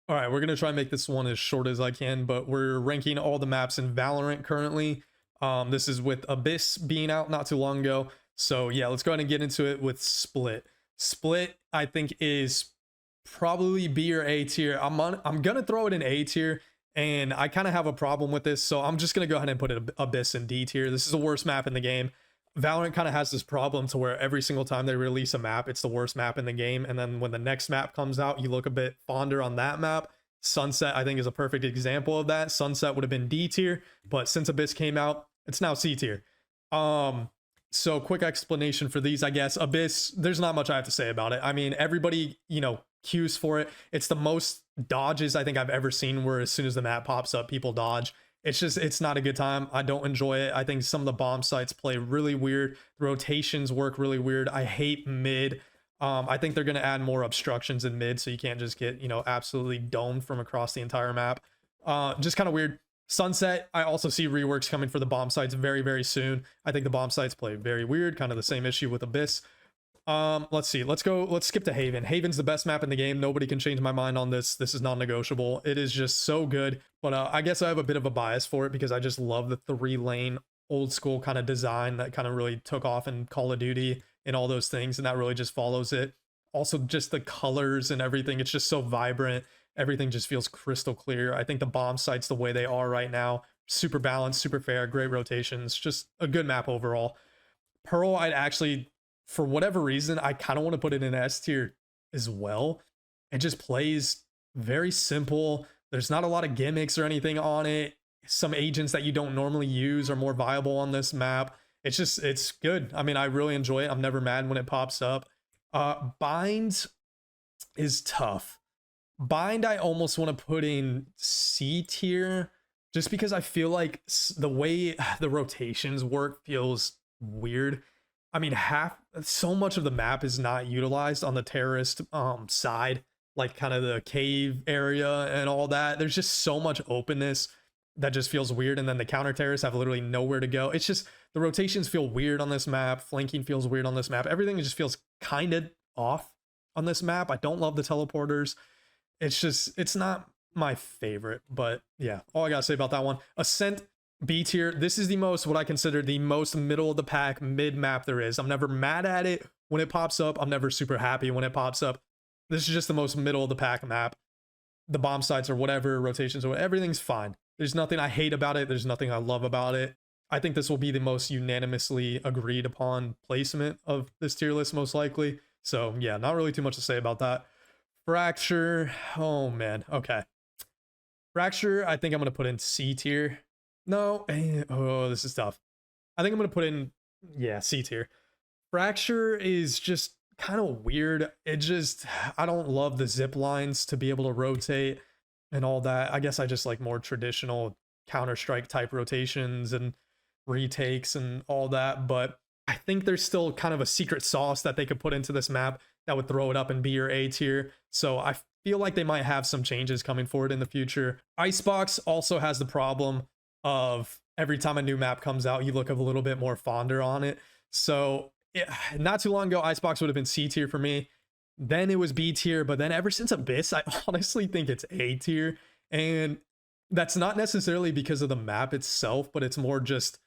All right, we're gonna try and make this one as short as I can, but we're ranking all the maps in Valorant currently. This is with Abyss being out not too long ago. So yeah, let's go ahead and get into it with Split. Split, I think, is probably B or A tier. I'm gonna throw it in A tier, and I kind of have a problem with this, so I'm just gonna go ahead and put it Abyss in D tier. This is the worst map in the game. Valorant kind of has this problem to where every single time they release a map, it's the worst map in the game. And then when the next map comes out, you look a bit fonder on that map. Sunset, I think, is a perfect example of that. Sunset would have been D tier, but since Abyss came out, it's now C tier. So quick explanation for these, I guess. Abyss, there's not much I have to say about it. I mean, everybody, queues for it. It's the most dodges I think I've ever seen, where as soon as the map pops up, people dodge. It's not a good time. I don't enjoy it. I think some of the bomb sites play really weird. The rotations work really weird. I hate mid. I think they're going to add more obstructions in mid, so you can't just get, absolutely domed from across the entire map. Just kind of weird. Sunset, I also see reworks coming for the bomb sites very, very soon. I think the bomb sites play very weird, kind of the same issue with Abyss. Let's see. Let's skip to Haven. Haven's the best map in the game. Nobody can change my mind on this. This is non-negotiable. It is just so good. But I guess I have a bit of a bias for it because I just love the 3-lane old school kind of design that kind of really took off in Call of Duty and all those things, and that really just follows it. Also, just the colors and everything, it's just so vibrant. Everything just feels crystal clear. I think the bomb sites, the way they are right now, super balanced, super fair, great rotations, just a good map overall. Pearl, I'd actually, for whatever reason, I kind of want to put it in S tier as well. It just plays very simple. There's not a lot of gimmicks or anything on it. Some agents that you don't normally use are more viable on this map. It's good. I mean, I really enjoy it. I'm never mad when it pops up. Bind is tough. Bind, I almost want to put in C tier just because I feel like the way the rotations work feels weird. I mean, so much of the map is not utilized on the terrorist side, like kind of the cave area and all that. There's just so much openness that just feels weird, and then the counter terrorists have literally nowhere to go. It's just the rotations feel weird on this map. Flanking feels weird on this map. Everything just feels kind of off on this map. I don't love the teleporters. It's not my favorite, but yeah, all I gotta say about that one. Ascent, B tier. This is the most, what I consider the most middle of the pack mid map there is. I'm never mad at it when it pops up. I'm never super happy when it pops up. This is just the most middle of the pack map. The bomb sites or whatever, rotations or whatever, everything's fine. There's nothing I hate about it. There's nothing I love about it. I think this will be the most unanimously agreed upon placement of this tier list, most likely. So yeah, not really too much to say about that. Fracture, oh man, okay. Fracture, I think I'm gonna put in C tier. No, oh, this is tough. I think I'm gonna put in, yeah, C tier. Fracture is just kind of weird. I don't love the zip lines to be able to rotate and all that. I guess I just like more traditional Counter-Strike type rotations and retakes and all that, but I think there's still kind of a secret sauce that they could put into this map that would throw it up in B or A tier. So I feel like they might have some changes coming forward in the future. Icebox also has the problem of every time a new map comes out, you look a little bit more fonder on it. So yeah, not too long ago, Icebox would have been C tier for me. Then it was B tier, but then ever since Abyss, I honestly think it's A tier. And that's not necessarily because of the map itself, but it's more just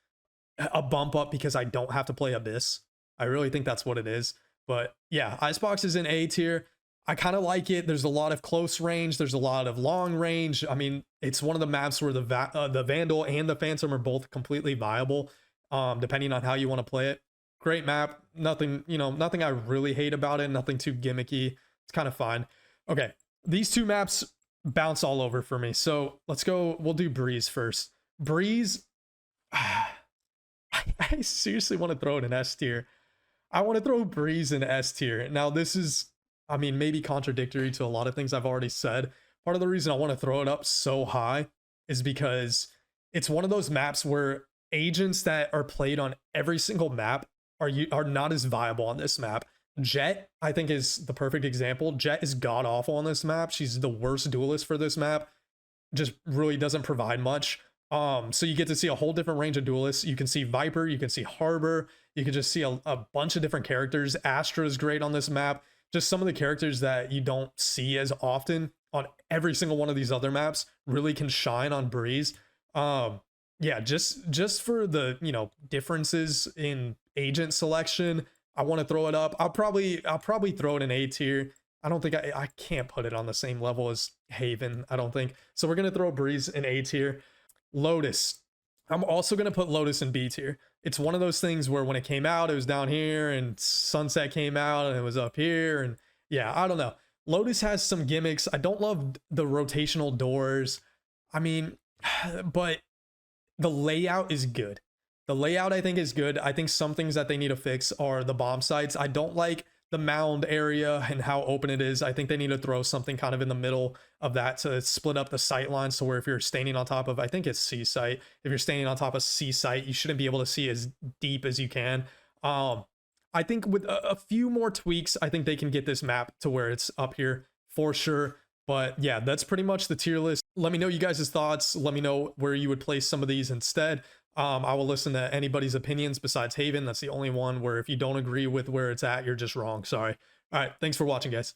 a bump up because I don't have to play Abyss. I really think that's what it is. But yeah, Icebox is in A tier. I kind of like it. There's a lot of close range. There's a lot of long range. I mean, it's one of the maps where the Vandal and the Phantom are both completely viable, depending on how you want to play it. Great map. Nothing, nothing I really hate about it. Nothing too gimmicky. It's kind of fine. Okay, these two maps bounce all over for me. So let's go. We'll do Breeze first. Breeze, I seriously want to throw it in S tier. I want to throw Breeze in S tier. Now, this is, I mean, maybe contradictory to a lot of things I've already said. Part of the reason I want to throw it up so high is because it's one of those maps where agents that are played on every single map are not as viable on this map. Jett, I think, is the perfect example. Jett is god awful on this map. She's the worst duelist for this map. Just really doesn't provide much. So you get to see a whole different range of duelists. You can see Viper, you can see Harbor, you can just see a bunch of different characters. Astra is great on this map. Just some of the characters that you don't see as often on every single one of these other maps really can shine on Breeze. Yeah, just for the, you know, differences in agent selection, I want to throw it up. I'll probably throw it in A tier. I don't think I can't put it on the same level as Haven, I don't think. So we're gonna throw Breeze in A tier. Lotus. I'm also gonna put Lotus in B tier. It's one of those things where when it came out, it was down here, and Sunset came out and it was up here, and yeah, I don't know. Lotus has some gimmicks. I don't love the rotational doors. I mean, but the layout is good. The layout, I think, is good. I think some things that they need to fix are the bomb sites. I don't like the mound area and how open it is. I think they need to throw something kind of in the middle of that to split up the sight lines, to where if you're standing on top of, I think it's C site, if you're standing on top of C site, you shouldn't be able to see as deep as you can. I think with a few more tweaks, I think they can get this map to where it's up here for sure. But yeah, that's pretty much the tier list. Let me know you guys' thoughts. Let me know where you would place some of these instead. I will listen to anybody's opinions besides Haven. That's the only one where if you don't agree with where it's at, you're just wrong. Sorry. All right. Thanks for watching, guys.